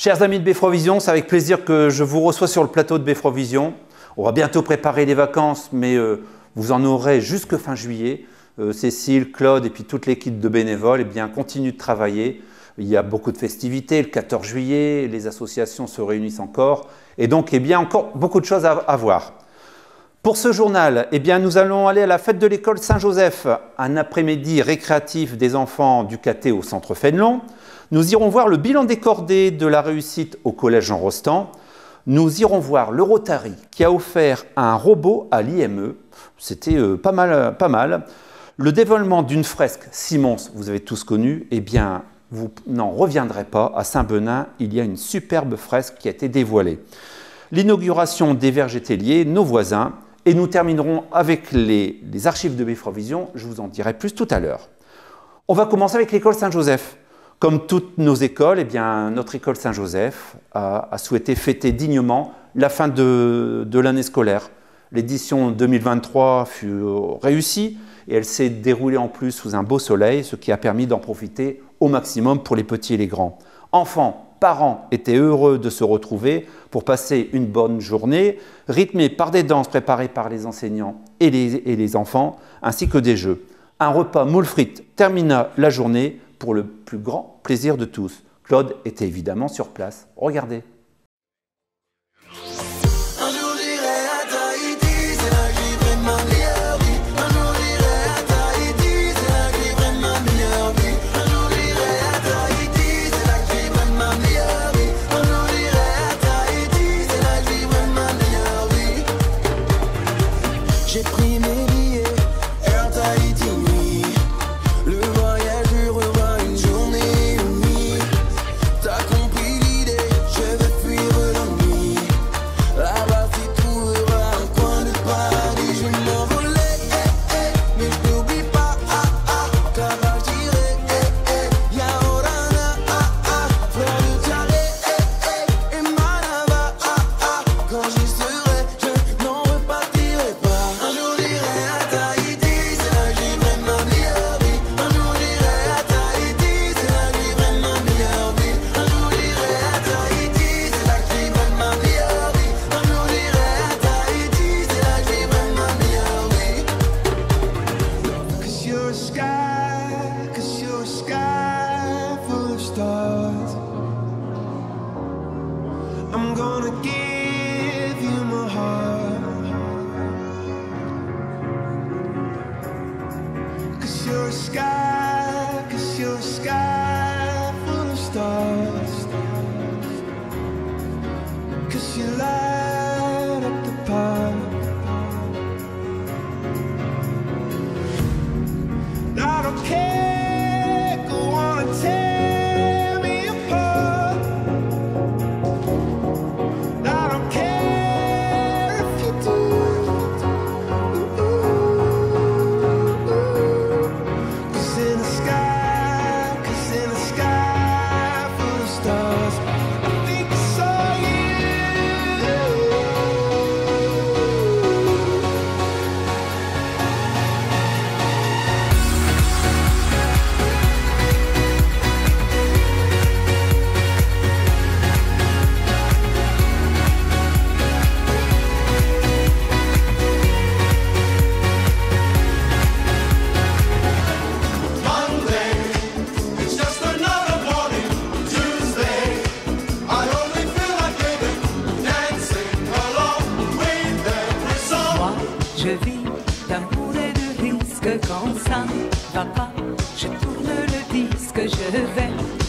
Chers amis de Beffrovision, c'est avec plaisir que je vous reçois sur le plateau de Beffrovision. On va bientôt préparer les vacances, mais vous en aurez jusque fin juillet. Cécile, Claude et puis toute l'équipe de bénévoles continuent de travailler. Il y a beaucoup de festivités, le 14 juillet, les associations se réunissent encore. Et donc, encore beaucoup de choses à voir. Pour ce journal, nous allons aller à la fête de l'école Saint-Joseph, un après-midi récréatif des enfants du Caté au centre Fénelon. Nous irons voir le bilan des cordées de la réussite au collège Jean Rostand. Nous irons voir le Rotary qui a offert un robot à l'IME. C'était pas mal. Le dévoilement d'une fresque Simons, vous avez tous connu, vous n'en reviendrez pas. À Saint-Benin, il y a une superbe fresque qui a été dévoilée. L'inauguration des Vergétéliers, nos voisins. Et nous terminerons avec les archives de Beffrovision. Je vous en dirai plus tout à l'heure. On va commencer avec l'école Saint-Joseph. Comme toutes nos écoles, notre école Saint-Joseph a souhaité fêter dignement la fin de l'année scolaire. L'édition 2023 fut réussie et elle s'est déroulée en plus sous un beau soleil, ce qui a permis d'en profiter au maximum pour les petits et les grands. Enfants, parents étaient heureux de se retrouver pour passer une bonne journée, rythmée par des danses préparées par les enseignants et les enfants, ainsi que des jeux. Un repas moule frites termina la journée pour le plus grand plaisir de tous. Claude était évidemment sur place. Regardez.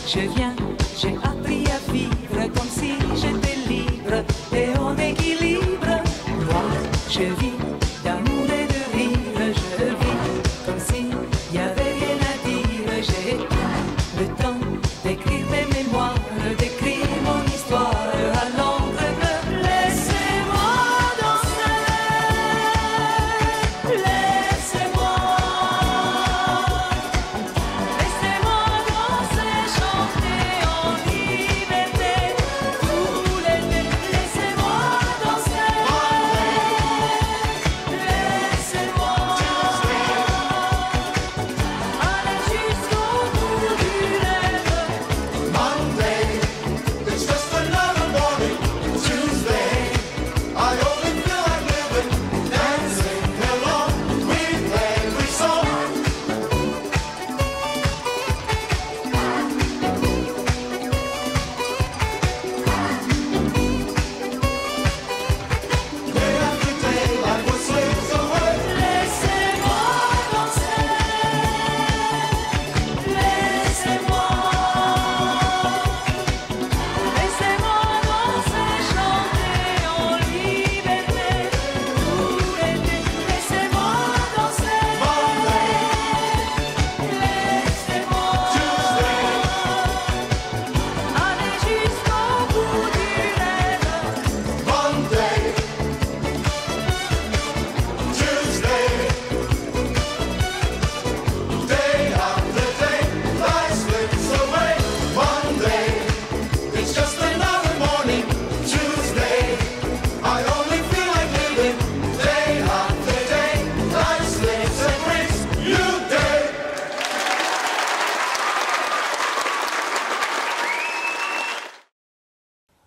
Je viens, j'ai appris à vivre comme si j'étais libre et en équilibre. Moi, je vis d'amour et de rire, je vis comme s'il n'y avait rien à dire. J'ai le temps d'écrire mes mémoires, d'écrire mon histoire à l'encre. Laissez-moi danser, laissez-moi danser, chanter.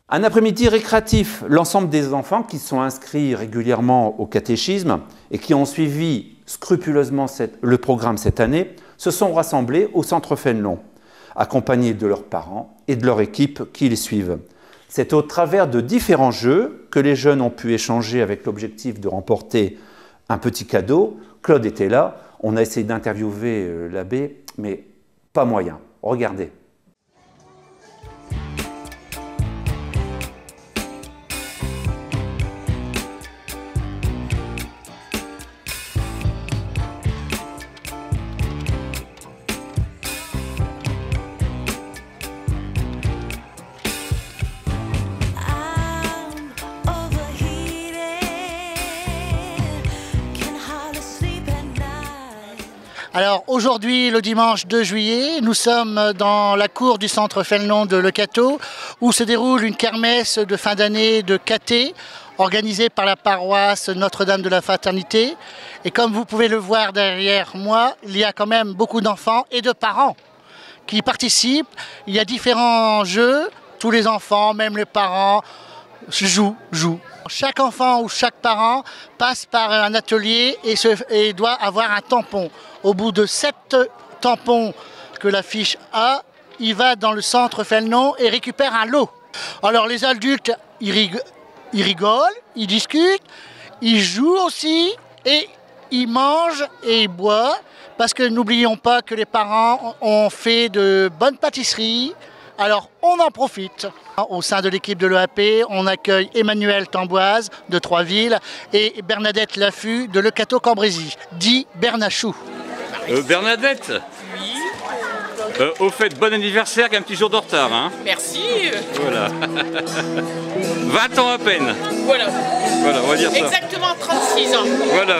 Un après-midi récréatif, l'ensemble des enfants qui sont inscrits régulièrement au catéchisme et qui ont suivi scrupuleusement le programme cette année se sont rassemblés au centre Fénelon, accompagnés de leurs parents et de leur équipe qui les suivent. C'est au travers de différents jeux que les jeunes ont pu échanger avec l'objectif de remporter un petit cadeau. Claude était là, on a essayé d'interviewer l'abbé, mais pas moyen. Regardez. Alors aujourd'hui, le dimanche 2 juillet, nous sommes dans la cour du centre Fénelon de Le Cateau où se déroule une kermesse de fin d'année de caté organisée par la paroisse Notre-Dame de la Fraternité. Et comme vous pouvez le voir derrière moi, il y a quand même beaucoup d'enfants et de parents qui participent. Il y a différents jeux, tous les enfants, même les parents, jouent. Chaque enfant ou chaque parent passe par un atelier et doit avoir un tampon. Au bout de 7 tampons que la fiche a, il va dans le centre Fénelon et récupère un lot. Alors les adultes, ils rigolent, ils discutent, ils jouent aussi et ils mangent et ils boivent. Parce que n'oublions pas que les parents ont fait de bonnes pâtisseries. Alors, on en profite. Au sein de l'équipe de l'EAP, on accueille Emmanuel Tamboise de Troisville et Bernadette Laffut de Le Cateau-Cambrésis, dit Bernachou. Bernadette. Oui. Au fait, bon anniversaire, avec un petit jour de retard. Hein. Merci. Voilà. 20 ans à peine. Voilà. Voilà, on va dire ça. Exactement 36 ans. Voilà.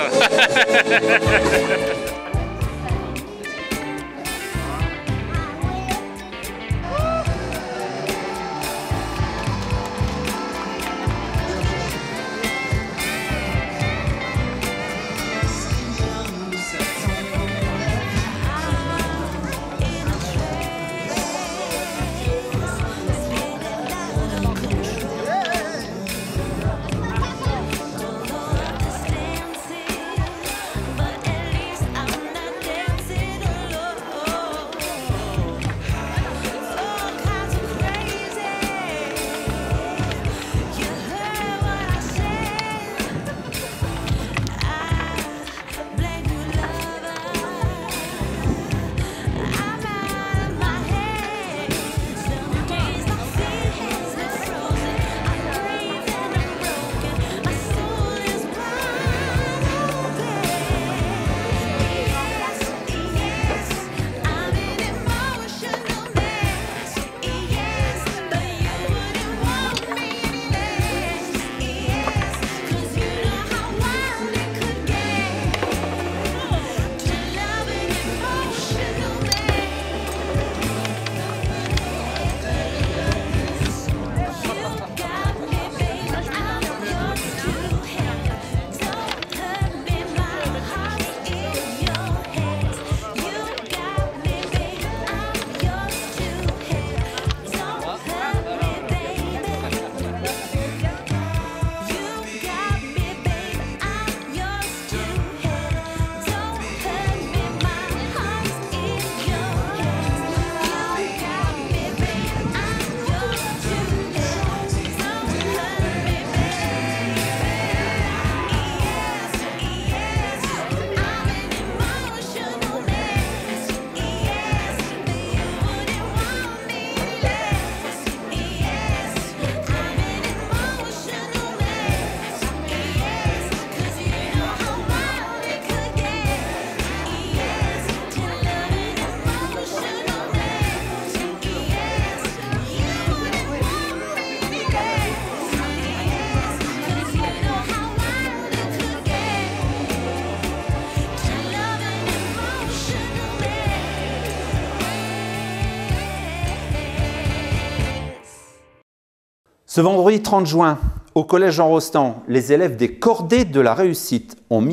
Ce vendredi 30 juin, au Collège Jean Rostand, les élèves des Cordées de la Réussite ont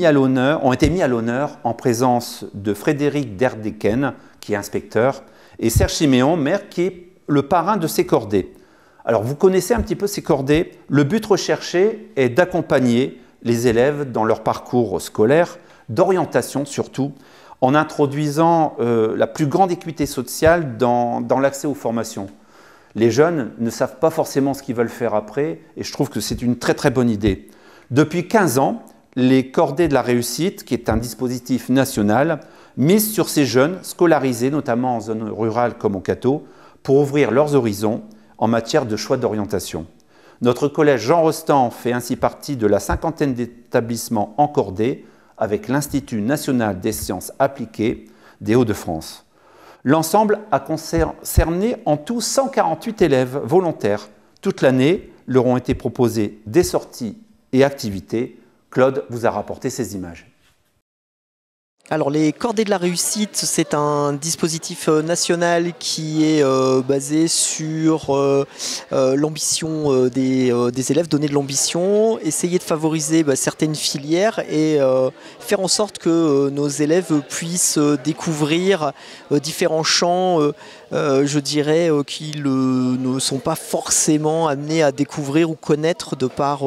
été mis à l'honneur en présence de Frédéric Derdeken, qui est inspecteur, et Serge Siméon, maire, qui est le parrain de ces Cordées. Alors vous connaissez un petit peu ces cordées. Le but recherché est d'accompagner les élèves dans leur parcours scolaire, d'orientation surtout, en introduisant la plus grande équité sociale dans l'accès aux formations. Les jeunes ne savent pas forcément ce qu'ils veulent faire après et je trouve que c'est une très très bonne idée. Depuis 15 ans, les Cordées de la réussite, qui est un dispositif national, mise sur ces jeunes scolarisés, notamment en zone rurale comme au Cateau, pour ouvrir leurs horizons en matière de choix d'orientation. Notre collège Jean Rostand fait ainsi partie de la cinquantaine d'établissements encordés avec l'Institut national des sciences appliquées des Hauts-de-France. L'ensemble a concerné en tout 148 élèves volontaires. Toute l'année, leur ont été proposées des sorties et activités. Claude vous a rapporté ces images. Alors les Cordées de la réussite, c'est un dispositif national qui est basé sur l'ambition des élèves, donner de l'ambition, essayer de favoriser certaines filières et faire en sorte que nos élèves puissent découvrir différents champs, je dirais, qu'ils ne sont pas forcément amenés à découvrir ou connaître de par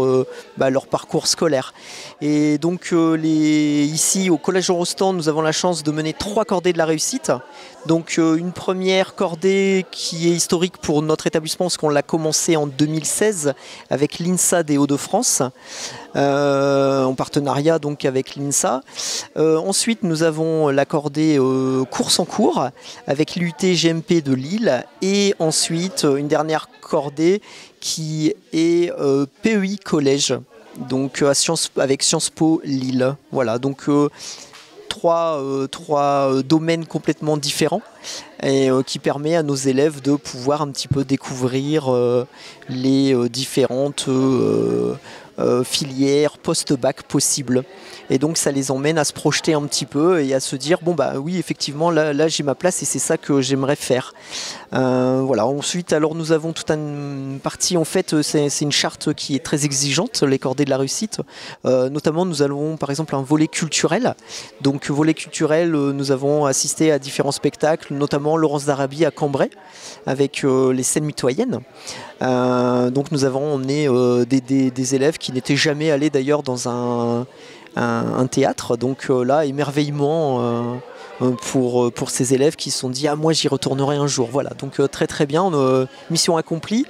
leur parcours scolaire. Et donc ici au Collège Jean Rostand, nous avons la chance de mener 3 Cordées de la réussite. Donc une première cordée qui est historique pour notre établissement parce qu'on l'a commencé en 2016 avec l'INSA des Hauts-de-France, en partenariat donc avec l'INSA. Ensuite nous avons la cordée course en cours avec l'UT GMP de Lille et ensuite une dernière cordée qui est PEI Collège, donc avec Sciences Po Lille. Voilà, donc trois domaines complètement différents et qui permet à nos élèves de pouvoir un petit peu découvrir les différentes filières post-bac possibles. Et donc ça les emmène à se projeter un petit peu et à se dire bon bah oui effectivement là j'ai ma place et c'est ça que j'aimerais faire. Voilà. Ensuite alors nous avons toute une partie, en fait c'est une charte qui est très exigeante, les Cordées de la réussite. Notamment nous avons par exemple un volet culturel. Donc volet culturel, nous avons assisté à différents spectacles, notamment Laurence d'Arabie à Cambrai avec les scènes mitoyennes. Donc nous avons emmené des élèves qui n'étaient jamais allés d'ailleurs dans un théâtre, donc là émerveillement pour ces élèves qui se sont dit ah moi j'y retournerai un jour. Voilà, donc très très bien, mission accomplie.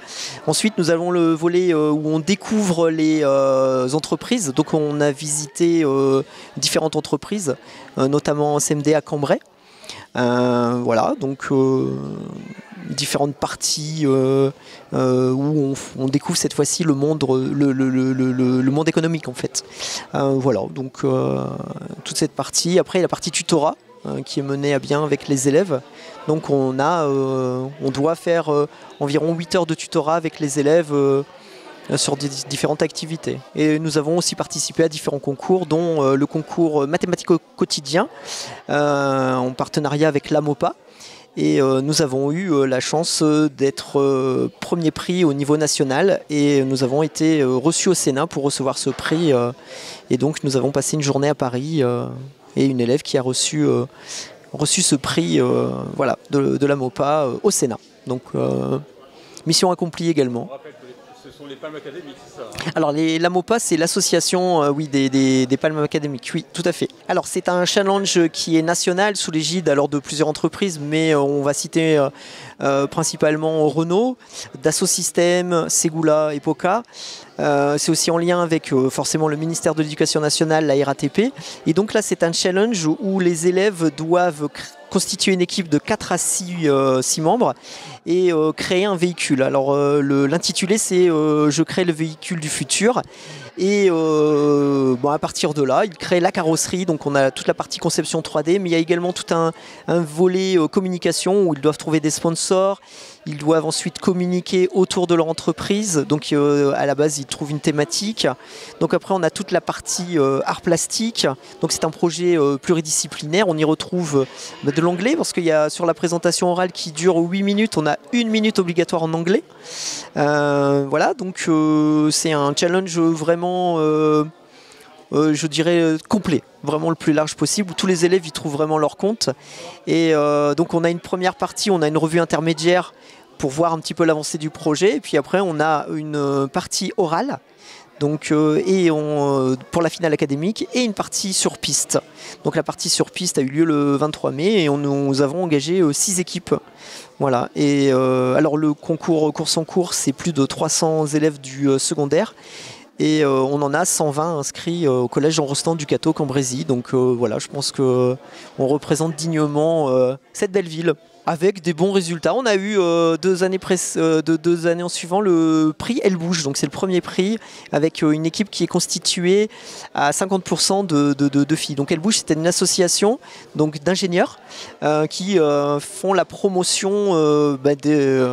Ensuite nous avons le volet où on découvre les entreprises, donc on a visité différentes entreprises, notamment CMD à Cambrai. Voilà, donc différentes parties où on découvre cette fois-ci le monde économique en fait. Voilà, donc toute cette partie. Après la partie tutorat qui est menée à bien avec les élèves. Donc on doit faire environ 8 heures de tutorat avec les élèves sur différentes activités. Et nous avons aussi participé à différents concours, dont le concours mathématiques au quotidien en partenariat avec l'AMOPA. Et nous avons eu la chance d'être premier prix au niveau national et nous avons été reçus au Sénat pour recevoir ce prix. Et donc nous avons passé une journée à Paris et une élève qui a reçu ce prix voilà, de la MOPA au Sénat. Donc mission accomplie également. Ce sont les palmes académiques, c'est ça? Alors la MOPA, c'est l'association oui, des palmes académiques, oui, tout à fait. Alors c'est un challenge qui est national sous l'égide alors de plusieurs entreprises, mais on va citer principalement Renault, Dassault Systèmes, Segula et Poca. C'est aussi en lien avec forcément le ministère de l'Éducation nationale, la RATP. Et donc là c'est un challenge où les élèves doivent constituer une équipe de 4 à 6 membres et créer un véhicule. Alors l'intitulé c'est je crée le véhicule du futur. Et à partir de là, ils créent la carrosserie, donc on a toute la partie conception 3D, mais il y a également tout un volet communication où ils doivent trouver des sponsors, ils doivent ensuite communiquer autour de leur entreprise, donc à la base ils trouvent une thématique. Donc après on a toute la partie art plastique, donc c'est un projet pluridisciplinaire, on y retrouve de l'anglais, parce qu'il y a sur la présentation orale qui dure 8 minutes, on a 1 minute obligatoire en anglais. Voilà, donc c'est un challenge vraiment je dirais complet, vraiment le plus large possible, où tous les élèves y trouvent vraiment leur compte. Et donc on a une première partie, on a une revue intermédiaire pour voir un petit peu l'avancée du projet. Et puis après, on a une partie orale. Donc, pour la finale académique et une partie sur piste. Donc la partie sur piste a eu lieu le 23 mai et nous avons engagé 6 équipes. Voilà. Et alors le concours course en cours, c'est plus de 300 élèves du secondaire et on en a 120 inscrits au collège Jean Rostand du Cateau Cambrésis. Donc voilà, je pense qu'on représente dignement cette belle ville. Avec des bons résultats. On a eu 2 années en suivant le prix Elle Bouge. Donc c'est le premier prix avec une équipe qui est constituée à 50% de filles. Donc Elle Bouge, c'était une association d'ingénieurs qui font la promotion des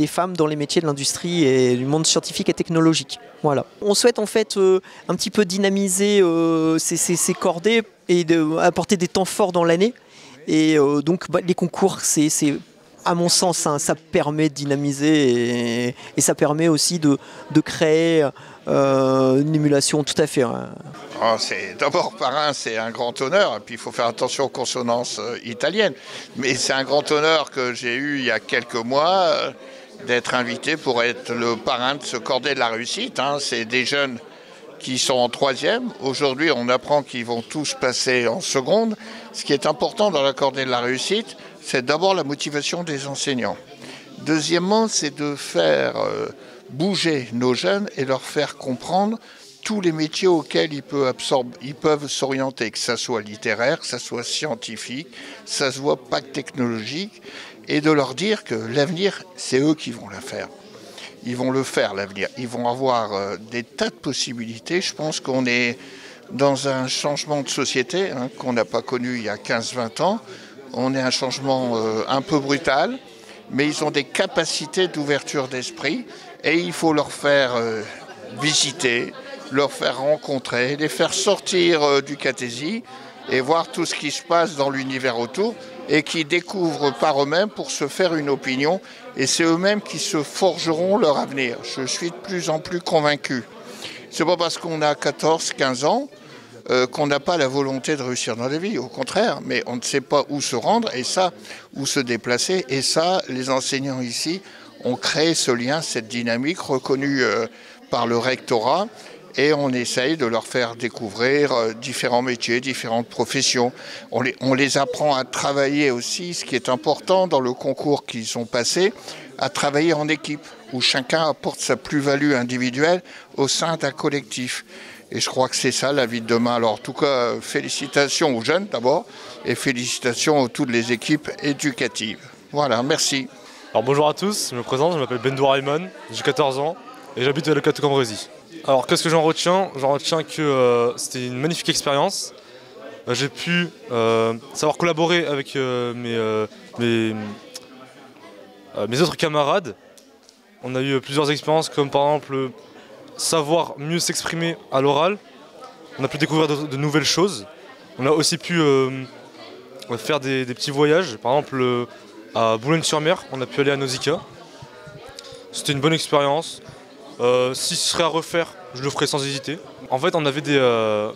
femmes dans les métiers de l'industrie et du monde scientifique et technologique. Voilà. On souhaite en fait un petit peu dynamiser ces cordées et apporter des temps forts dans l'année. Et donc les concours, c'est à mon sens, hein, ça permet de dynamiser et ça permet aussi de créer une émulation tout à fait. Hein. Oh, d'abord, parrain, c'est un grand honneur, et puis il faut faire attention aux consonances italiennes. Mais c'est un grand honneur que j'ai eu il y a quelques mois d'être invité pour être le parrain de ce Cordée de la réussite. Hein. C'est des jeunes qui sont en 3e. Aujourd'hui, on apprend qu'ils vont tous passer en seconde. Ce qui est important dans la Cordée de la réussite, c'est d'abord la motivation des enseignants. Deuxièmement, c'est de faire bouger nos jeunes et leur faire comprendre tous les métiers auxquels ils peuvent s'orienter, que ça soit littéraire, que ça soit scientifique, que ça soit pas technologique, et de leur dire que l'avenir, c'est eux qui vont la faire. Ils vont le faire, l'avenir. Ils vont avoir des tas de possibilités. Je pense qu'on est dans un changement de société qu'on n'a pas connu il y a 15-20 ans. On est un changement un peu brutal, mais ils ont des capacités d'ouverture d'esprit et il faut leur faire visiter, leur faire rencontrer, les faire sortir du catésie et voir tout ce qui se passe dans l'univers autour et qui découvrent par eux-mêmes pour se faire une opinion. Et c'est eux-mêmes qui se forgeront leur avenir. Je suis de plus en plus convaincu. C'est pas parce qu'on a 14-15 ans qu'on n'a pas la volonté de réussir dans la vie. Au contraire, mais on ne sait pas où se rendre et ça, où se déplacer. Et ça, les enseignants ici ont créé ce lien, cette dynamique reconnue par le rectorat. Et on essaye de leur faire découvrir différents métiers, différentes professions. On les apprend à travailler aussi, ce qui est important dans le concours qu'ils ont passé, à travailler en équipe, où chacun apporte sa plus-value individuelle au sein d'un collectif. Et je crois que c'est ça la vie de demain. Alors en tout cas, félicitations aux jeunes d'abord, et félicitations à toutes les équipes éducatives. Voilà, merci. Alors bonjour à tous, je me présente, je m'appelle Bendou Raymond, j'ai 14 ans et j'habite à Le Cateau Cambrésis. Alors qu'est-ce que j'en retiens? J'en retiens que c'était une magnifique expérience. J'ai pu savoir collaborer avec mes autres camarades. On a eu plusieurs expériences comme par exemple savoir mieux s'exprimer à l'oral. On a pu découvrir de nouvelles choses. On a aussi pu faire des petits voyages. Par exemple à Boulogne-sur-Mer, on a pu aller à Nausicaa. C'était une bonne expérience. Si ce serait à refaire, je le ferais sans hésiter. En fait, on avait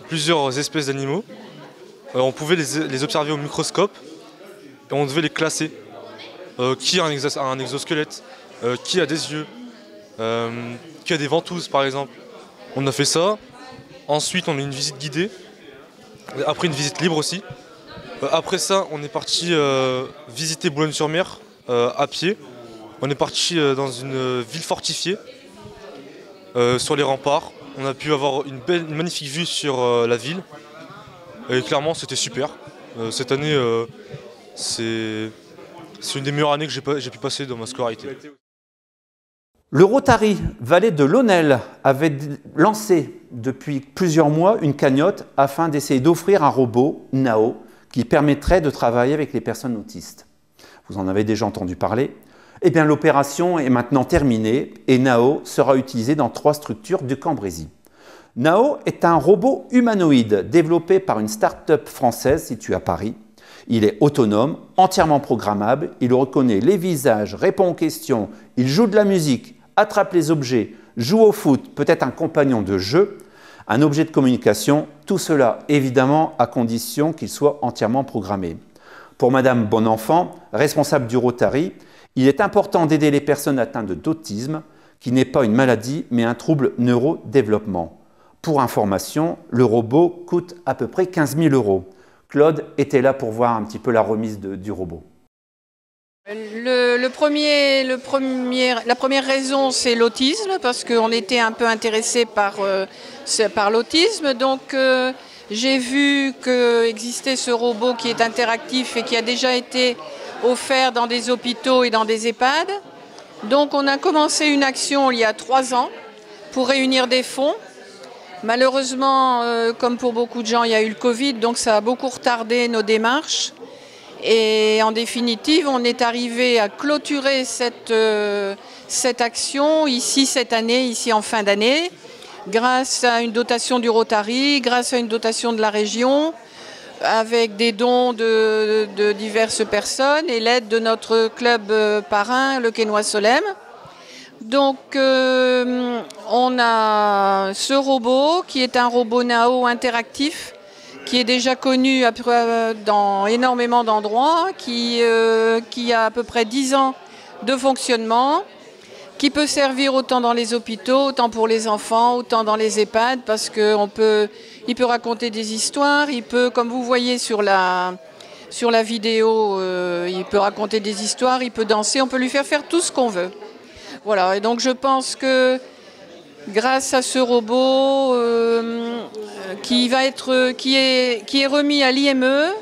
plusieurs espèces d'animaux. On pouvait les observer au microscope et on devait les classer. Qui a un exosquelette, qui a des yeux, qui a des ventouses par exemple. On a fait ça. Ensuite, on a eu une visite guidée. Après, une visite libre aussi. Après ça, on est parti visiter Boulogne-sur-Mer à pied. On est parti dans une ville fortifiée. Sur les remparts, on a pu avoir une magnifique vue sur la ville et clairement c'était super. Cette année c'est une des meilleures années que j'ai pu passer dans ma scolarité. Le Rotary Vallée de l'Aunel avait lancé depuis plusieurs mois une cagnotte afin d'essayer d'offrir un robot, Nao, qui permettrait de travailler avec les personnes autistes. Vous en avez déjà entendu parler. Eh bien, l'opération est maintenant terminée et Nao sera utilisé dans 3 structures du Cambrésis. Nao est un robot humanoïde développé par une start-up française située à Paris. Il est autonome, entièrement programmable, il reconnaît les visages, répond aux questions, il joue de la musique, attrape les objets, joue au foot, peut être un compagnon de jeu, un objet de communication, tout cela évidemment à condition qu'il soit entièrement programmé. Pour Madame Bonenfant, responsable du Rotary, Il est important d'aider les personnes atteintes d'autisme, qui n'est pas une maladie, mais un trouble neurodéveloppement. Pour information, le robot coûte à peu près 15 000 €. Claude était là pour voir un petit peu la remise du robot. La première raison, c'est l'autisme, parce qu'on était un peu intéressé par l'autisme. Donc, j'ai vu qu'existait ce robot qui est interactif et qui a déjà été offert dans des hôpitaux et dans des EHPAD. Donc, on a commencé une action il y a 3 ans pour réunir des fonds. Malheureusement, comme pour beaucoup de gens, il y a eu le Covid, donc ça a beaucoup retardé nos démarches. Et en définitive, on est arrivé à clôturer cette action ici cette année, ici en fin d'année, grâce à une dotation du Rotary, grâce à une dotation de la région, avec des dons de diverses personnes et l'aide de notre club parrain, le Quesnoy-Solesmes. Donc on a ce robot qui est un robot Nao interactif, qui est déjà connu dans énormément d'endroits, qui a à peu près 10 ans de fonctionnement, qui peut servir autant dans les hôpitaux, autant pour les enfants, autant dans les EHPAD, parce qu'il peut raconter des histoires, il peut, comme vous voyez sur la vidéo, il peut raconter des histoires, il peut danser, on peut lui faire tout ce qu'on veut. Voilà, et donc je pense que grâce à ce robot qui est remis à l'IME,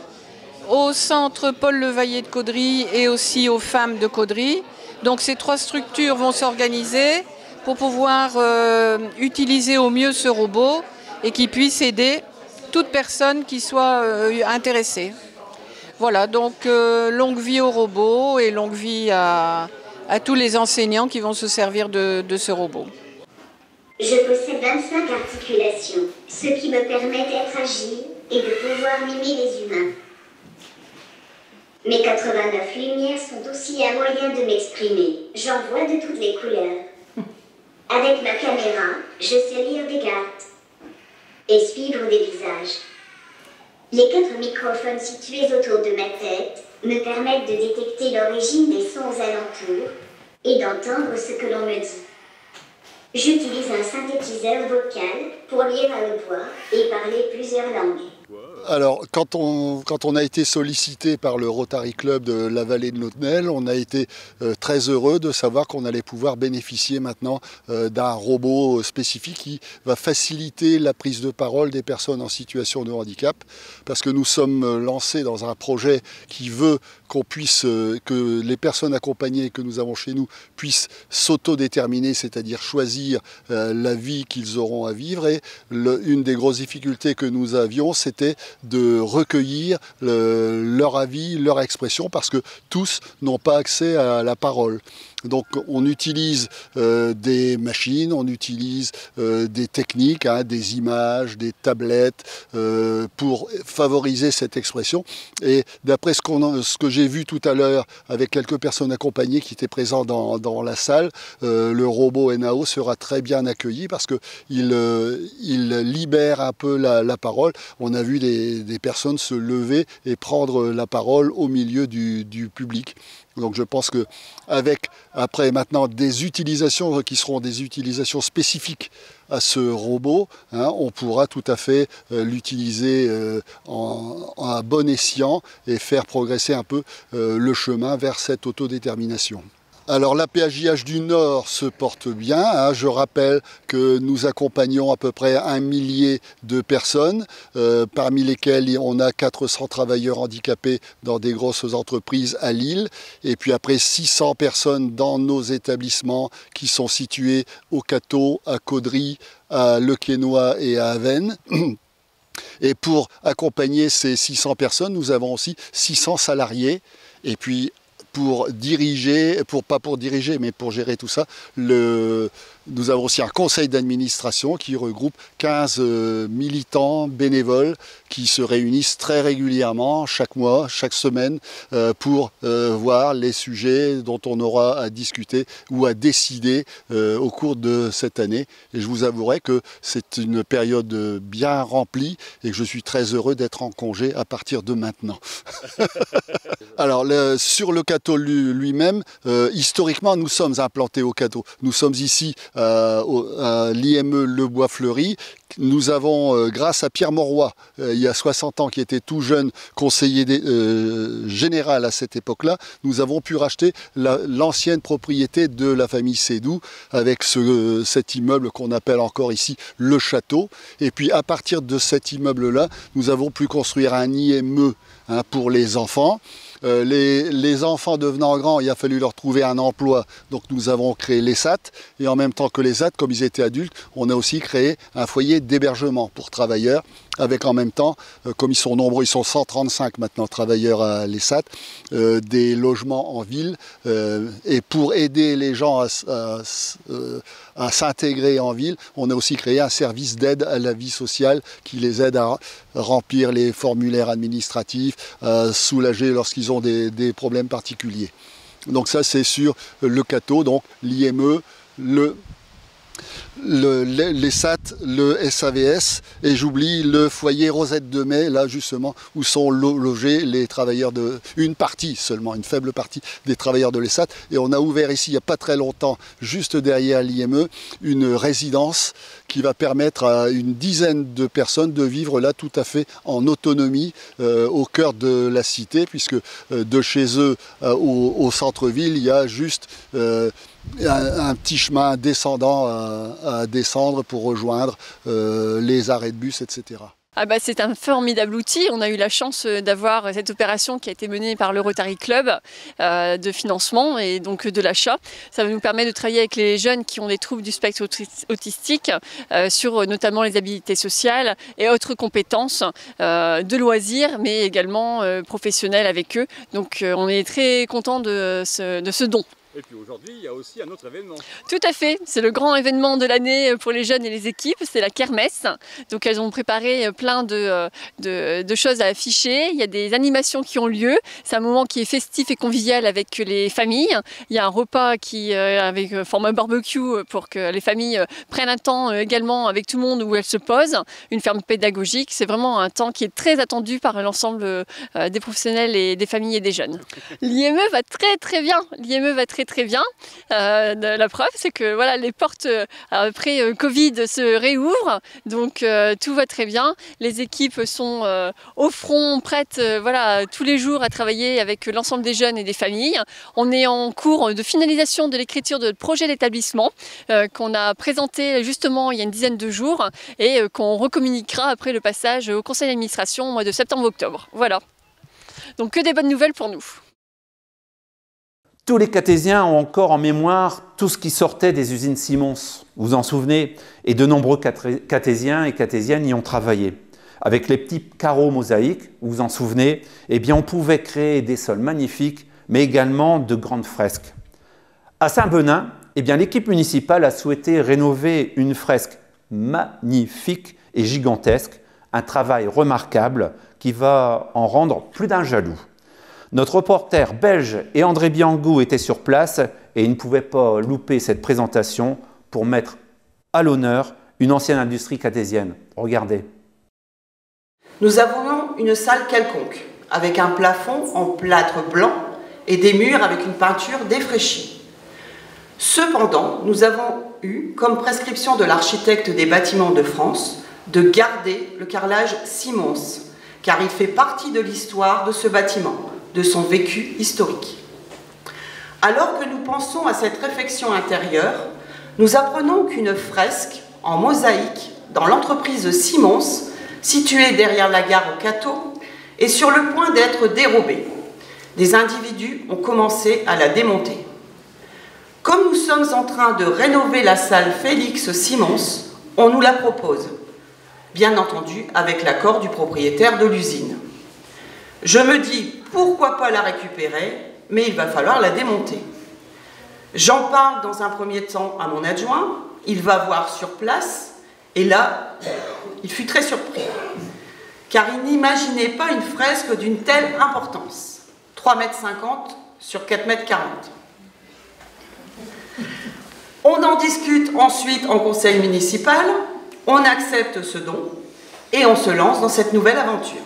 au centre Paul Levaillé de Caudry et aussi aux femmes de Caudry. Donc ces 3 structures vont s'organiser pour pouvoir utiliser au mieux ce robot et qui puisse aider toute personne qui soit intéressée. Voilà, donc longue vie au robot et longue vie à tous les enseignants qui vont se servir de ce robot. Je possède 25 articulations, ce qui me permet d'être agile et de pouvoir mimer les humains. Mes 89 lumières sont aussi un moyen de m'exprimer. J'en vois de toutes les couleurs. Avec ma caméra, je sais lire des cartes et suivre des visages. Les 4 microphones situés autour de ma tête me permettent de détecter l'origine des sons aux alentours et d'entendre ce que l'on me dit. J'utilise un synthétiseur vocal pour lire à haute voix et parler plusieurs langues. Alors, quand on a été sollicité par le Rotary Club de la vallée de Lautenel, on a été très heureux de savoir qu'on allait pouvoir bénéficier maintenant d'un robot spécifique qui va faciliter la prise de parole des personnes en situation de handicap, parce que nous sommes lancés dans un projet qui veut que les personnes accompagnées que nous avons chez nous puissent s'autodéterminer, c'est-à-dire choisir la vie qu'ils auront à vivre. Et une des grosses difficultés que nous avions, c'était de recueillir leur avis, leur expression, parce que tous n'ont pas accès à la parole. Donc on utilise des machines, on utilise des techniques, des images, des tablettes pour favoriser cette expression. Et d'après ce que j'ai vu tout à l'heure avec quelques personnes accompagnées qui étaient présentes dans la salle, le robot NAO sera très bien accueilli parce qu'il libère un peu la parole. On a vu des personnes se lever et prendre la parole au milieu du public. Donc je pense que après maintenant des utilisations qui seront des utilisations spécifiques à ce robot, on pourra tout à fait l'utiliser à bon escient et faire progresser un peu le chemin vers cette autodétermination. Alors la PAJH du Nord se porte bien, je rappelle que nous accompagnons à peu près 1 millier de personnes, parmi lesquelles on a 400 travailleurs handicapés dans des grosses entreprises à Lille, et puis après 600 personnes dans nos établissements qui sont situés au Cateau, à Caudry, à Le Quesnoy et à Avesnes. Et pour accompagner ces 600 personnes, nous avons aussi 600 salariés, et puis pour gérer tout ça, nous avons aussi un conseil d'administration qui regroupe 15 militants bénévoles qui se réunissent très régulièrement, chaque mois, chaque semaine, pour voir les sujets dont on aura à discuter ou à décider au cours de cette année. Et je vous avouerai que c'est une période bien remplie et que je suis très heureux d'être en congé à partir de maintenant. Alors, sur le Cateau, Cateau lui-même, historiquement, nous sommes implantés au Cateau. Nous sommes ici à l'IME Le Bois Fleuri. Nous avons, grâce à Pierre Mauroy, il y a 60 ans, qui était tout jeune conseiller général à cette époque-là, nous avons pu racheter l'ancienne propriété de la famille Sédou avec cet immeuble qu'on appelle encore ici le château. Et puis à partir de cet immeuble-là, nous avons pu construire un IME pour les enfants. Les enfants devenant grands, il a fallu leur trouver un emploi, donc nous avons créé l'ESAT, et en même temps que l'ESAT, comme ils étaient adultes, on a aussi créé un foyer d'hébergement pour travailleurs, avec en même temps, comme ils sont nombreux, ils sont 135 maintenant travailleurs à l'ESAT, des logements en ville, et pour aider les gens à s'intégrer en ville, on a aussi créé un service d'aide à la vie sociale qui les aide à remplir les formulaires administratifs, à soulager lorsqu'ils ont des problèmes particuliers. Donc ça c'est sur le Cateau, donc l'IME, l'ESAT, le SAVS, et j'oublie le foyer Rosette de Mai, là justement où sont logés les travailleurs une partie seulement, une faible partie des travailleurs de l'ESAT. Et on a ouvert ici il n'y a pas très longtemps, juste derrière l'IME, une résidence qui va permettre à une dizaine de personnes de vivre là tout à fait en autonomie au cœur de la cité, puisque de chez eux au centre-ville, il y a juste un petit chemin descendant à descendre pour rejoindre les arrêts de bus, etc. Ah bah, c'est un formidable outil. On a eu la chance d'avoir cette opération qui a été menée par le Rotary Club de financement et donc de l'achat. Ça va nous permettre de travailler avec les jeunes qui ont des troubles du spectre autistique sur notamment les habilités sociales et autres compétences de loisirs, mais également professionnelles avec eux. Donc on est très content de ce don. Et puis aujourd'hui, il y a aussi un autre événement. Tout à fait, c'est le grand événement de l'année pour les jeunes et les équipes, c'est la kermesse. Donc elles ont préparé plein de choses à afficher, il y a des animations qui ont lieu, c'est un moment qui est festif et convivial avec les familles. Il y a un repas avec format barbecue pour que les familles prennent un temps également avec tout le monde où elles se posent, une ferme pédagogique. C'est vraiment un temps qui est très attendu par l'ensemble des professionnels et des familles et des jeunes. L'IME va très bien, l'IME va très bien. La preuve, c'est que voilà, les portes après Covid se réouvrent, donc tout va très bien. Les équipes sont au front, prêtes voilà, tous les jours à travailler avec l'ensemble des jeunes et des familles. On est en cours de finalisation de l'écriture de projet d'établissement qu'on a présenté justement il y a une dizaine de jours et qu'on recommuniquera après le passage au conseil d'administration au mois de septembre-octobre. Voilà. Donc que des bonnes nouvelles pour nous. Tous les Catésiens ont encore en mémoire tout ce qui sortait des usines Simons, vous vous en souvenez, et de nombreux Catésiens et Catésiennes y ont travaillé. Avec les petits carreaux mosaïques, vous vous en souvenez, eh bien on pouvait créer des sols magnifiques, mais également de grandes fresques. À Saint-Benin, eh bien l'équipe municipale a souhaité rénover une fresque magnifique et gigantesque, un travail remarquable qui va en rendre plus d'un jaloux. Notre reporter belge et André Biangou étaient sur place et il ne pouvait pas louper cette présentation pour mettre à l'honneur une ancienne industrie catésienne. Regardez. Nous avons une salle quelconque, avec un plafond en plâtre blanc et des murs avec une peinture défraîchie. Cependant, nous avons eu comme prescription de l'architecte des bâtiments de France de garder le carrelage Simons, car il fait partie de l'histoire de ce bâtiment, de son vécu historique. Alors que nous pensons à cette réflexion intérieure, nous apprenons qu'une fresque en mosaïque dans l'entreprise Simons, située derrière la gare au Cateau, est sur le point d'être dérobée. Des individus ont commencé à la démonter. Comme nous sommes en train de rénover la salle Félix Simons, on nous la propose, bien entendu avec l'accord du propriétaire de l'usine. Je me dis, pourquoi pas la récupérer, mais il va falloir la démonter. J'en parle dans un premier temps à mon adjoint, il va voir sur place, et là, il fut très surpris, car il n'imaginait pas une fresque d'une telle importance, 3,50 m sur 4,40 m. On en discute ensuite en conseil municipal, on accepte ce don, et on se lance dans cette nouvelle aventure.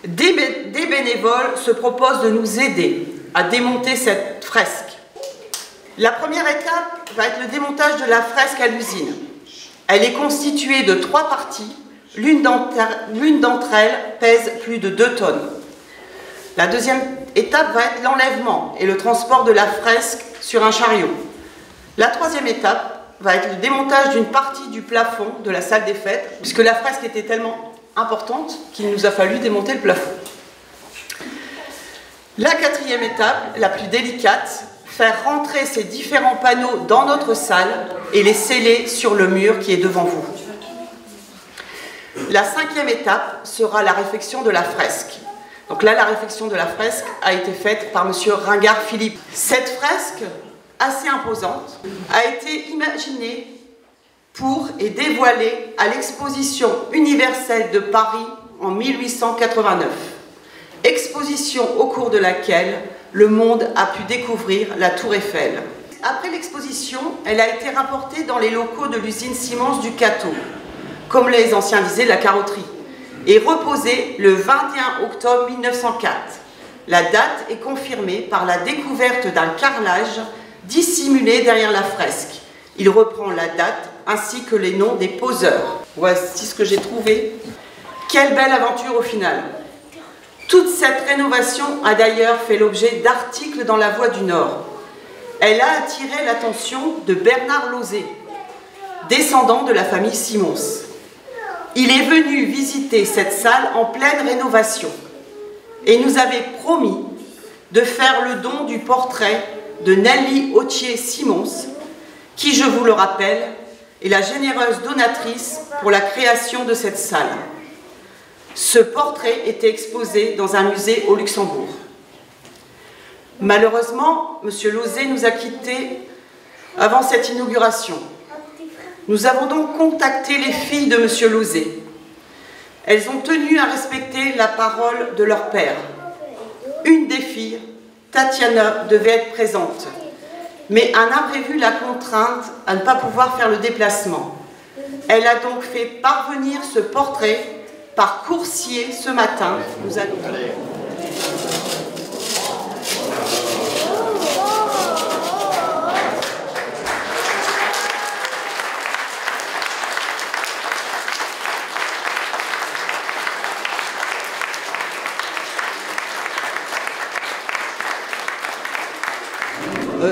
Des bénévoles se proposent de nous aider à démonter cette fresque. La première étape va être le démontage de la fresque à l'usine. Elle est constituée de 3 parties. L'une d'entre elles pèse plus de 2 tonnes. La deuxième étape va être l'enlèvement et le transport de la fresque sur un chariot. La troisième étape va être le démontage d'une partie du plafond de la salle des fêtes, puisque la fresque était tellement importante qu'il nous a fallu démonter le plafond. La quatrième étape, la plus délicate, faire rentrer ces différents panneaux dans notre salle et les sceller sur le mur qui est devant vous. La cinquième étape sera la réfection de la fresque. Donc là, la réfection de la fresque a été faite par M. Ringard-Philippe. Cette fresque, assez imposante, a été imaginée pour et dévoilée à l'exposition universelle de Paris en 1889. Exposition au cours de laquelle le monde a pu découvrir la Tour Eiffel. Après l'exposition, elle a été rapportée dans les locaux de l'usine Siemens du Cateau, comme les anciens disaient la carrosserie, et reposée le 21 octobre 1904. La date est confirmée par la découverte d'un carrelage dissimulé derrière la fresque. Il reprend la date ainsi que les noms des poseurs. Voici ce que j'ai trouvé. Quelle belle aventure au final! Toute cette rénovation a d'ailleurs fait l'objet d'articles dans La Voix du Nord. Elle a attiré l'attention de Bernard Lauzet, descendant de la famille Siemens. Il est venu visiter cette salle en pleine rénovation et nous avait promis de faire le don du portrait de Nelly Autier-Siemens, qui, je vous le rappelle, est la généreuse donatrice pour la création de cette salle. Ce portrait était exposé dans un musée au Luxembourg. Malheureusement, M. Lauzet nous a quittés avant cette inauguration. Nous avons donc contacté les filles de M. Lauzet. Elles ont tenu à respecter la parole de leur père. Une des filles, Tatiana, devait être présente, mais un imprévu l'a contrainte à ne pas pouvoir faire le déplacement. Elle a donc fait parvenir ce portrait par coursier ce matin. Nous allons...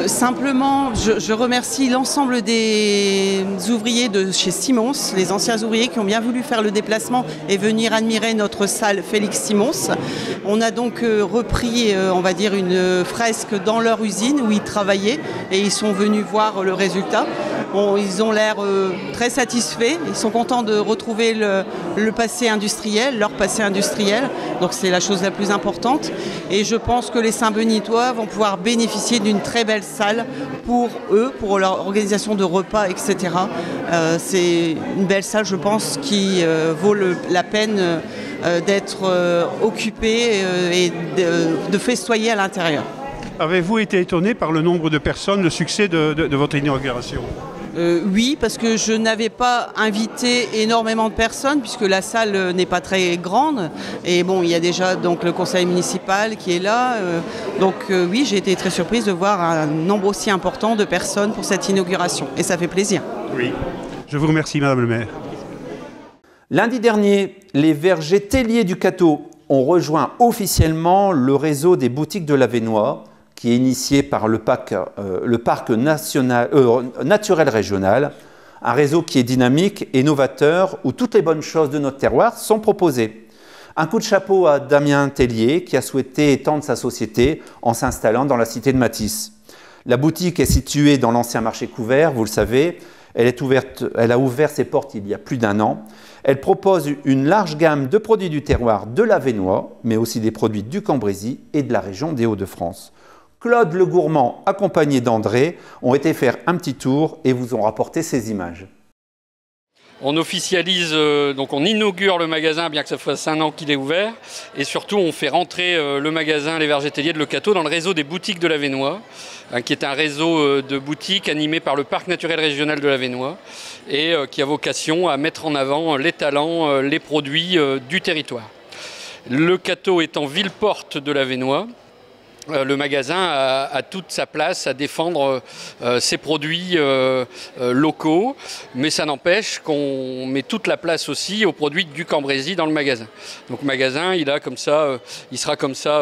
Simplement, je remercie l'ensemble des ouvriers de chez Siemens, les anciens ouvriers qui ont bien voulu faire le déplacement et venir admirer notre salle Félix Siemens. On a donc repris, on va dire, une fresque dans leur usine où ils travaillaient et ils sont venus voir le résultat. Bon, ils ont l'air très satisfaits, ils sont contents de retrouver le passé industriel, leur passé industriel, donc c'est la chose la plus importante. Et je pense que les Saint-Benitois vont pouvoir bénéficier d'une très belle salle pour eux, pour leur organisation de repas, etc. C'est une belle salle, je pense, qui vaut la peine d'être occupée et de festoyer à l'intérieur. Avez-vous été étonné par le nombre de personnes, le succès de votre inauguration ? Oui, parce que je n'avais pas invité énormément de personnes puisque la salle n'est pas très grande et bon, il y a déjà donc le conseil municipal qui est là. Oui, j'ai été très surprise de voir un nombre aussi important de personnes pour cette inauguration et ça fait plaisir. Oui, je vous remercie Madame le maire. Lundi dernier, les vergers Tellier du Cateau ont rejoint officiellement le réseau des boutiques de l'Avesnois, qui est initié par le parc naturel régional, un réseau qui est dynamique et novateur, où toutes les bonnes choses de notre terroir sont proposées. Un coup de chapeau à Damien Tellier, qui a souhaité étendre sa société en s'installant dans la cité de Matisse. La boutique est située dans l'ancien marché couvert, vous le savez. Elle a ouvert ses portes il y a plus d'1 an. Elle propose une large gamme de produits du terroir de l'Avesnois, mais aussi des produits du Cambrésis et de la région des Hauts-de-France. Claude Le Gourmand, accompagné d'André, ont été faire un petit tour et vous ont rapporté ces images. On officialise, donc on inaugure le magasin, bien que ça fasse 1 an qu'il est ouvert. Et surtout, on fait rentrer le magasin Les Vergers Tellier de Le Cateau dans le réseau des boutiques de l'Avesnois, qui est un réseau de boutiques animé par le parc naturel régional de l'Avesnois et qui a vocation à mettre en avant les talents, les produits du territoire. Le Cateau est en ville-porte de l'Avesnois. le magasin a toute sa place à défendre ses produits locaux, mais ça n'empêche qu'on met toute la place aussi aux produits du Cambrésis dans le magasin. Donc le magasin, il sera comme ça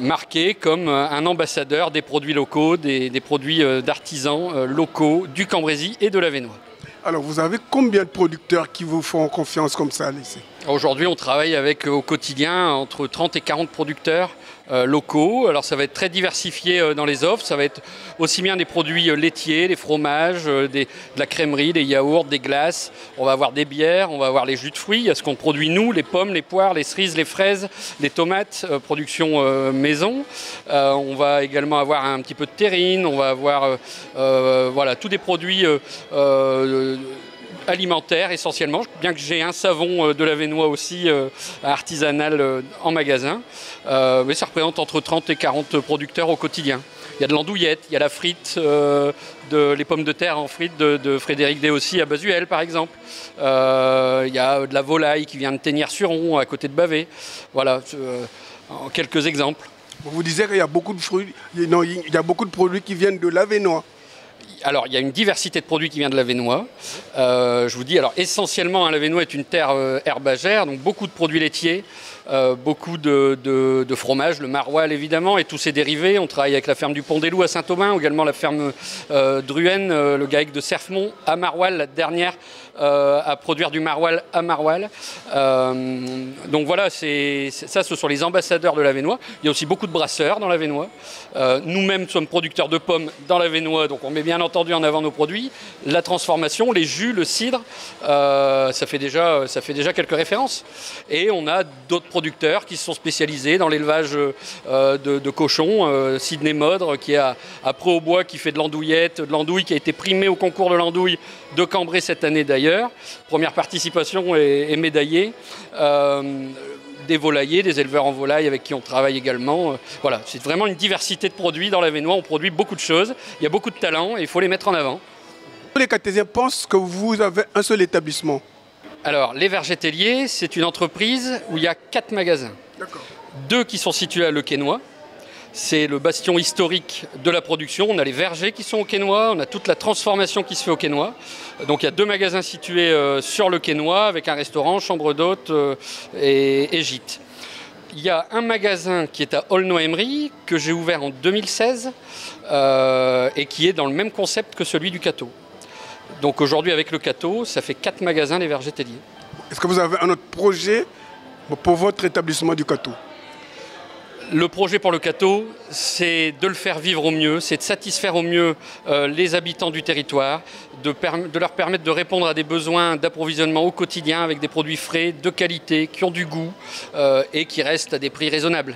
marqué comme un ambassadeur des produits locaux, des produits d'artisans locaux du Cambrésis et de l'Avesnois. Alors vous avez combien de producteurs qui vous font confiance comme ça ici? Aujourd'hui, on travaille avec au quotidien entre 30 et 40 producteurs locaux. Alors ça va être très diversifié dans les offres. Ça va être aussi bien des produits laitiers, des fromages, de la crèmerie, des yaourts, des glaces. On va avoir des bières, on va avoir les jus de fruits. Il y a ce qu'on produit nous, les pommes, les poires, les cerises, les fraises, les tomates, production maison. On va également avoir un petit peu de terrine. On va avoir voilà, tous des produits alimentaire essentiellement, bien que j'ai un savon de l'Avesnois aussi artisanal en magasin, mais ça représente entre 30 et 40 producteurs au quotidien. Il y a de l'andouillette, il y a la frite, les pommes de terre en frite de Frédéric Déossi à Basuel par exemple. Il y a de la volaille qui vient de Thénières-sur-Ron à côté de Bavay. Voilà, en quelques exemples. Vous disiez qu'il y a beaucoup de fruits, non, il y a beaucoup de produits qui viennent de l'Avesnois. Alors, il y a une diversité de produits qui vient de l'Avesnois. Je vous dis, alors essentiellement, l'Avesnois est une terre herbagère, donc beaucoup de produits laitiers, beaucoup de fromages, le maroilles évidemment, et tous ses dérivés. On travaille avec la ferme du Pont des Loups à Saint-Aubin, également la ferme Druenne, le GAEC de Cerfemont à Maroilles, la dernière à produire du maroilles à Maroilles. Donc voilà, ce sont les ambassadeurs de l'Avesnois. Il y a aussi beaucoup de brasseurs dans l'Avesnois. Nous-mêmes sommes producteurs de pommes dans l'Avesnois, donc on met bien entendu en avant nos produits. La transformation, les jus, le cidre, ça fait déjà quelques références. Et on a d'autres producteurs qui se sont spécialisés dans l'élevage de cochons. Sidney Modre, qui est à Pré-aux-Bois, qui fait de l'andouillette, de l'andouille, qui a été primé au concours de l'andouille de Cambrai cette année d'ailleurs. Première participation et médaillé. Des volaillers, des éleveurs en volaille avec qui on travaille également. Voilà, c'est vraiment une diversité de produits dans l'Avesnois. On produit beaucoup de choses, il y a beaucoup de talents et il faut les mettre en avant. Les Cartésiens pensent que vous avez un seul établissement. Alors, les Vergers Tellier, c'est une entreprise où il y a 4 magasins. 2 qui sont situés à Le Quesnoy. C'est le bastion historique de la production. On a les vergers qui sont au Quesnoy, on a toute la transformation qui se fait au Quesnoy. Donc il y a 2 magasins situés sur le Quesnoy avec un restaurant, chambre d'hôtes et gîte. Il y a un magasin qui est à Aulnoy-Emery que j'ai ouvert en 2016 et qui est dans le même concept que celui du Cateau. Donc aujourd'hui avec le Cateau, ça fait 4 magasins les Vergers Tellier. Est-ce que vous avez un autre projet pour votre établissement du Cateau? Le projet pour le Cateau, c'est de le faire vivre au mieux, c'est de satisfaire au mieux les habitants du territoire, de leur permettre de répondre à des besoins d'approvisionnement au quotidien avec des produits frais, de qualité, qui ont du goût et qui restent à des prix raisonnables.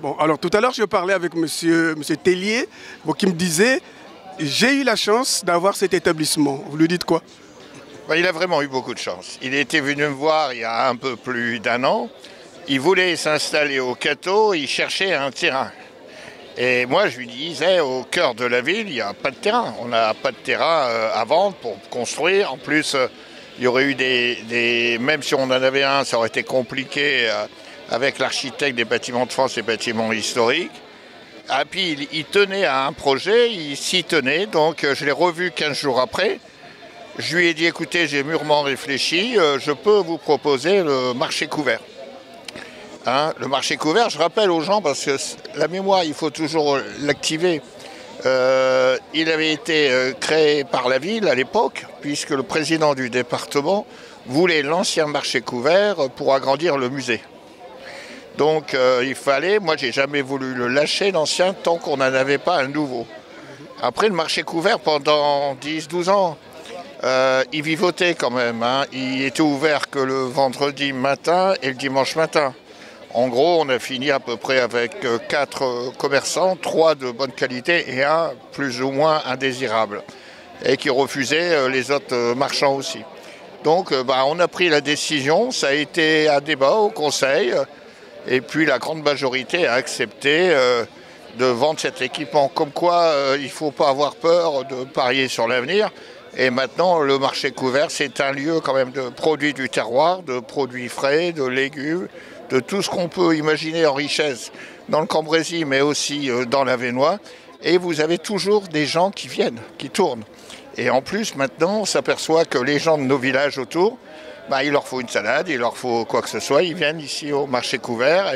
Bon, alors tout à l'heure, je parlais avec monsieur Tellier, qui me disait « J'ai eu la chance d'avoir cet établissement ». Vous lui dites quoi? Il a vraiment eu beaucoup de chance. Il était venu me voir il y a un peu plus d'1 an. Il voulait s'installer au Cateau, il cherchait un terrain. Et moi, je lui disais, au cœur de la ville, il n'y a pas de terrain. On n'a pas de terrain à vendre pour construire. En plus, il y aurait eu même si on en avait un, ça aurait été compliqué avec l'architecte des bâtiments de France et bâtiments historiques. Et puis, il tenait à un projet, il s'y tenait. Donc, je l'ai revu 15 jours après. Je lui ai dit, écoutez, j'ai mûrement réfléchi, je peux vous proposer le marché couvert. Le marché couvert, je rappelle aux gens, parce que la mémoire, il faut toujours l'activer. Il avait été créé par la ville à l'époque, puisque le président du département voulait l'ancien marché couvert pour agrandir le musée. Donc il fallait, moi j'ai jamais voulu le lâcher, l'ancien, tant qu'on n'en avait pas un nouveau. Après le marché couvert, pendant 10-12 ans, il vivotait quand même. Il était ouvert que le vendredi matin et le dimanche matin. En gros, on a fini à peu près avec 4 commerçants, 3 de bonne qualité et 1 plus ou moins indésirable, et qui refusait les autres marchands aussi. Donc on a pris la décision, ça a été un débat au conseil, et puis la grande majorité a accepté de vendre cet équipement. Comme quoi, il ne faut pas avoir peur de parier sur l'avenir. Et maintenant, le marché couvert, c'est un lieu quand même de produits du terroir, de produits frais, de légumes, de tout ce qu'on peut imaginer en richesse dans le Cambrésis, mais aussi dans l'Avesnois. Et vous avez toujours des gens qui viennent, qui tournent. Et en plus, maintenant, on s'aperçoit que les gens de nos villages autour, bah, il leur faut une salade, il leur faut quoi que ce soit. Ils viennent ici au marché couvert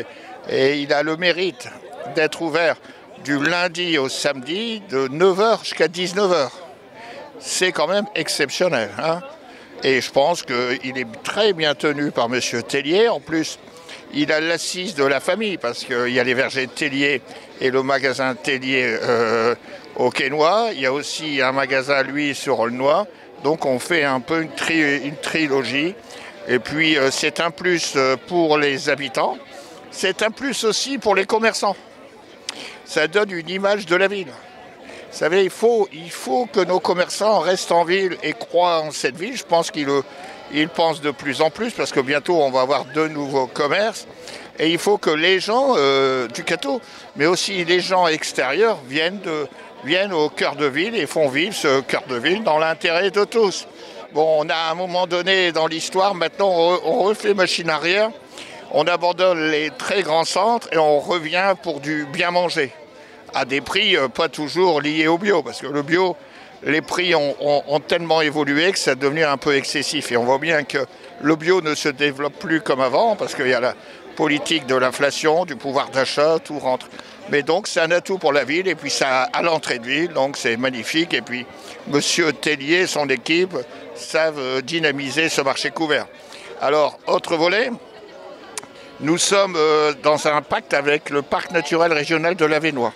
et il a le mérite d'être ouvert du lundi au samedi de 9h jusqu'à 19h. C'est quand même exceptionnel, hein. Et je pense qu'il est très bien tenu par M. Tellier. En plus, il a l'assise de la famille parce qu'il y a les vergers Tellier et le magasin Tellier au Quesnoy. Il y a aussi un magasin, lui, sur Aulnoy. Donc on fait un peu une trilogie. Et puis c'est un plus pour les habitants. C'est un plus aussi pour les commerçants. Ça donne une image de la ville. Vous savez, il faut que nos commerçants restent en ville et croient en cette ville. Je pense qu'ils pensent de plus en plus parce que bientôt on va avoir de nouveaux commerces. Et il faut que les gens du Cateau, mais aussi les gens extérieurs, viennent au cœur de ville et font vivre ce cœur de ville dans l'intérêt de tous. Bon, on a à un moment donné dans l'histoire, maintenant on refait machine arrière, on abandonne les très grands centres et on revient pour du bien manger. À des prix pas toujours liés au bio, parce que le bio, les prix ont tellement évolué que ça est devenu un peu excessif. Et on voit bien que le bio ne se développe plus comme avant, parce qu'il y a la politique de l'inflation, du pouvoir d'achat, tout rentre. Mais donc c'est un atout pour la ville, et puis ça à l'entrée de ville, donc c'est magnifique. Et puis Monsieur Tellier et son équipe savent dynamiser ce marché couvert. Alors, autre volet, nous sommes dans un pacte avec le parc naturel régional de l'Avesnois.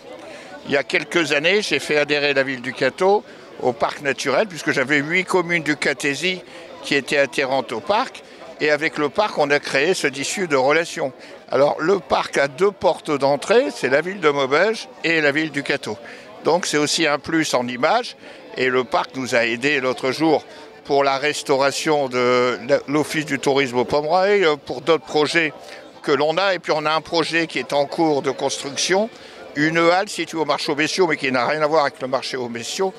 Il y a quelques années, j'ai fait adhérer la ville du Cateau au parc naturel, puisque j'avais 8 communes du Catésie qui étaient adhérentes au parc. Et avec le parc, on a créé ce tissu de relations. Alors, le parc a 2 portes d'entrée, c'est la ville de Maubeuge et la ville du Cateau. Donc, c'est aussi un plus en image. Et le parc nous a aidés l'autre jour pour la restauration de l'Office du tourisme au Pomeroy, pour d'autres projets que l'on a. Et puis, on a un projet qui est en cours de construction, une halle située au marché aux Bestiaux, mais qui n'a rien à voir avec le marché aux Bestiaux,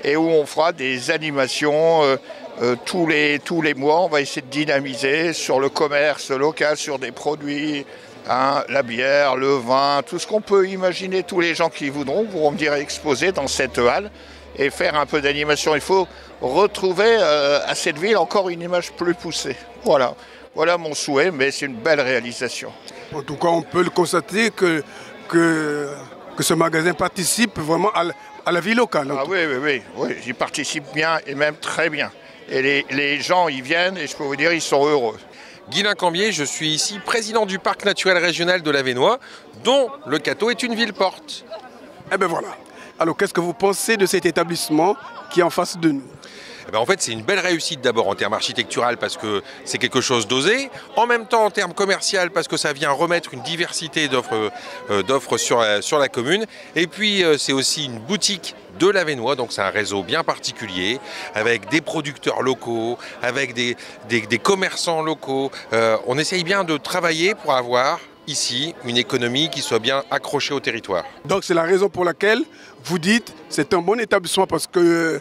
et où on fera des animations tous les mois. On va essayer de dynamiser sur le commerce local, sur des produits, hein, la bière, le vin, tout ce qu'on peut imaginer. Tous les gens qui voudront pourront venir exposer dans cette halle et faire un peu d'animation. Il faut retrouver à cette ville encore une image plus poussée. Voilà mon souhait, mais c'est une belle réalisation. En tout cas, on peut le constater que ce magasin participe vraiment à la vie locale. Ah oui, il participe bien et même très bien. Et les gens y viennent et je peux vous dire, ils sont heureux. Guylain Cambier, je suis ici président du parc naturel régional de l'Avesnois, dont le Cateau est une ville-porte. Eh bien voilà. Alors qu'est-ce que vous pensez de cet établissement qui est en face de nous ? En fait, c'est une belle réussite d'abord en termes architectural parce que c'est quelque chose d'osé. En même temps, en termes commercial, parce que ça vient remettre une diversité d'offres sur la commune. Et puis, c'est aussi une boutique de l'Avesnois, donc c'est un réseau bien particulier, avec des producteurs locaux, avec des commerçants locaux. On essaye bien de travailler pour avoir ici une économie qui soit bien accrochée au territoire. Donc c'est la raison pour laquelle vous dites c'est un bon établissement parce que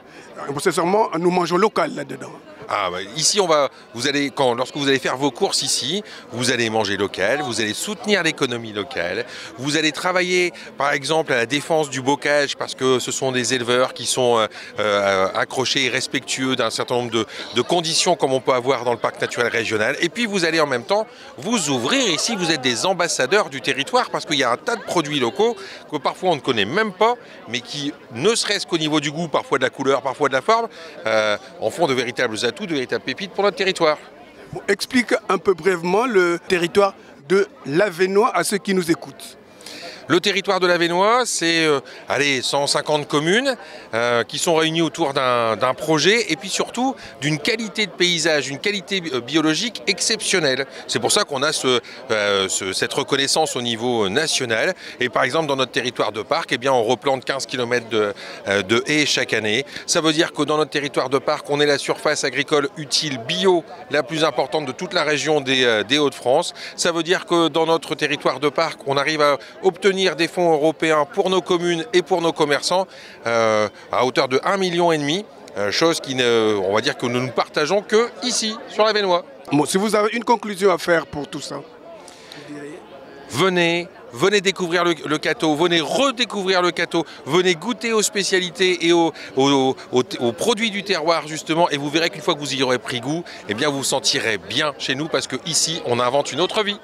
nécessairement nous mangeons local là-dedans. Ah, bah, ici, lorsque vous allez faire vos courses ici, vous allez manger local, vous allez soutenir l'économie locale, vous allez travailler par exemple à la défense du bocage parce que ce sont des éleveurs qui sont accrochés et respectueux d'un certain nombre de conditions comme on peut avoir dans le parc naturel régional. Et puis vous allez en même temps vous ouvrir ici, vous êtes des ambassadeurs du territoire parce qu'il y a un tas de produits locaux que parfois on ne connaît même pas, mais qui, ne serait-ce qu'au niveau du goût, parfois de la couleur, parfois de la forme, en font de véritables atouts, de véritables pépites pour notre territoire. Bon, explique un peu brièvement le territoire de l'Avesnois à ceux qui nous écoutent. Le territoire de l'Avesnois, c'est 150 communes qui sont réunies autour d'un projet et puis surtout d'une qualité de paysage, une qualité biologique exceptionnelle. C'est pour ça qu'on a cette reconnaissance au niveau national. Et par exemple, dans notre territoire de parc, eh bien, on replante 15 km de haies chaque année. Ça veut dire que dans notre territoire de parc, on est la surface agricole utile bio la plus importante de toute la région des Hauts-de-France. Ça veut dire que dans notre territoire de parc, on arrive à obtenir des fonds européens pour nos communes et pour nos commerçants à hauteur de 1,5 million, chose on va dire que nous ne partageons que ici, sur l'Avesnois. Bon, si vous avez une conclusion à faire pour tout ça. Venez venez découvrir le Cateau, venez redécouvrir le Cateau, venez goûter aux spécialités et aux produits du terroir justement, et vous verrez qu'une fois que vous y aurez pris goût, eh bien vous vous sentirez bien chez nous parce que ici on invente une autre vie.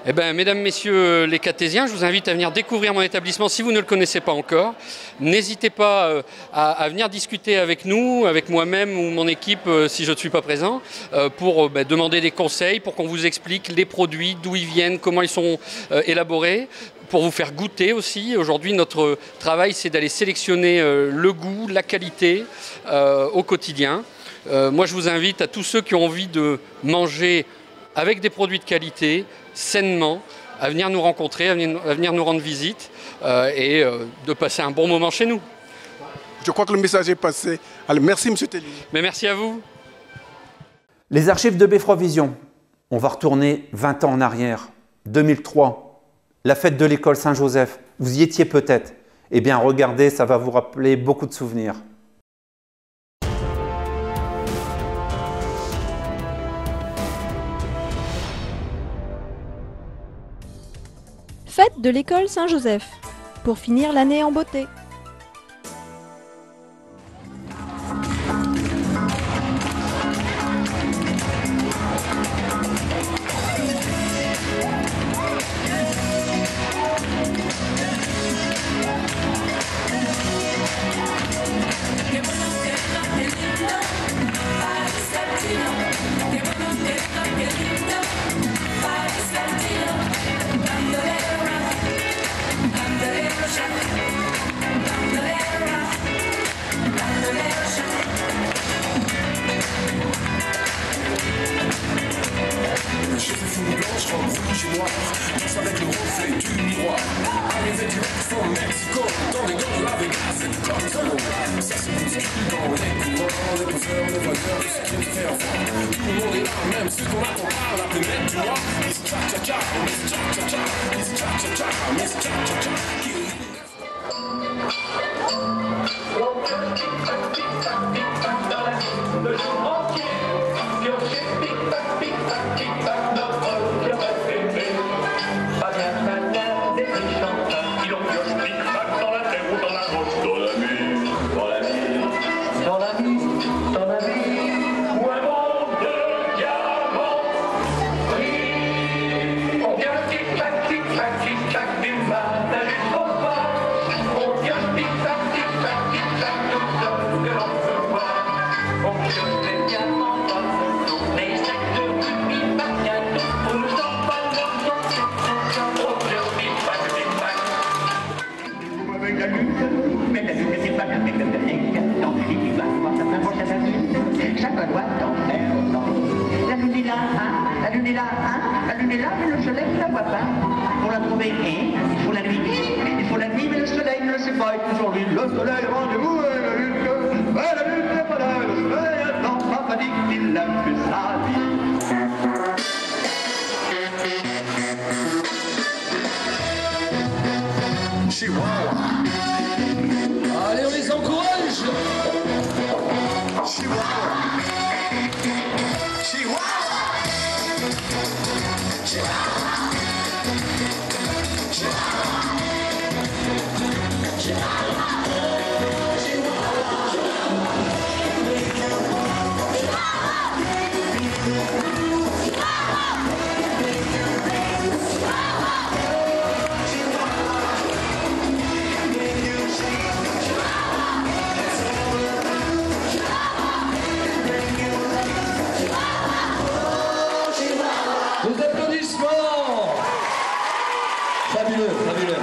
Eh bien, mesdames, messieurs les Catésiens, je vous invite à venir découvrir mon établissement si vous ne le connaissez pas encore. N'hésitez pas à venir discuter avec nous, avec moi-même ou mon équipe si je ne suis pas présent, pour demander des conseils, pour qu'on vous explique les produits, d'où ils viennent, comment ils sont élaborés, pour vous faire goûter aussi. Aujourd'hui, notre travail, c'est d'aller sélectionner le goût, la qualité au quotidien. Moi, je vous invite à tous ceux qui ont envie de manger avec des produits de qualité, sainement, à venir nous rencontrer, à venir nous rendre visite et de passer un bon moment chez nous. Je crois que le message est passé. Alors, merci, M. Tellier. Mais merci à vous. Les archives de Beffrovision. On va retourner 20 ans en arrière. 2003, la fête de l'école Saint-Joseph. Vous y étiez peut-être. Eh bien, regardez, ça va vous rappeler beaucoup de souvenirs. Fête de l'école Saint-Joseph, pour finir l'année en beauté. Allez, on les encourage. Vos applaudissements. Fabuleux, fabuleux.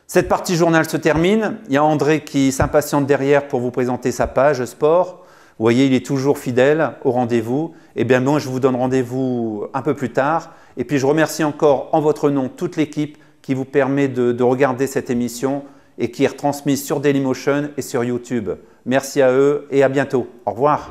Cette partie journal se termine. Il y a André qui s'impatiente derrière pour vous présenter sa page sport. Vous voyez, il est toujours fidèle au rendez-vous. Eh bien, moi, je vous donne rendez-vous un peu plus tard. Et puis, je remercie encore en votre nom toute l'équipe qui vous permet de regarder cette émission et qui est retransmise sur Dailymotion et sur YouTube. Merci à eux et à bientôt. Au revoir.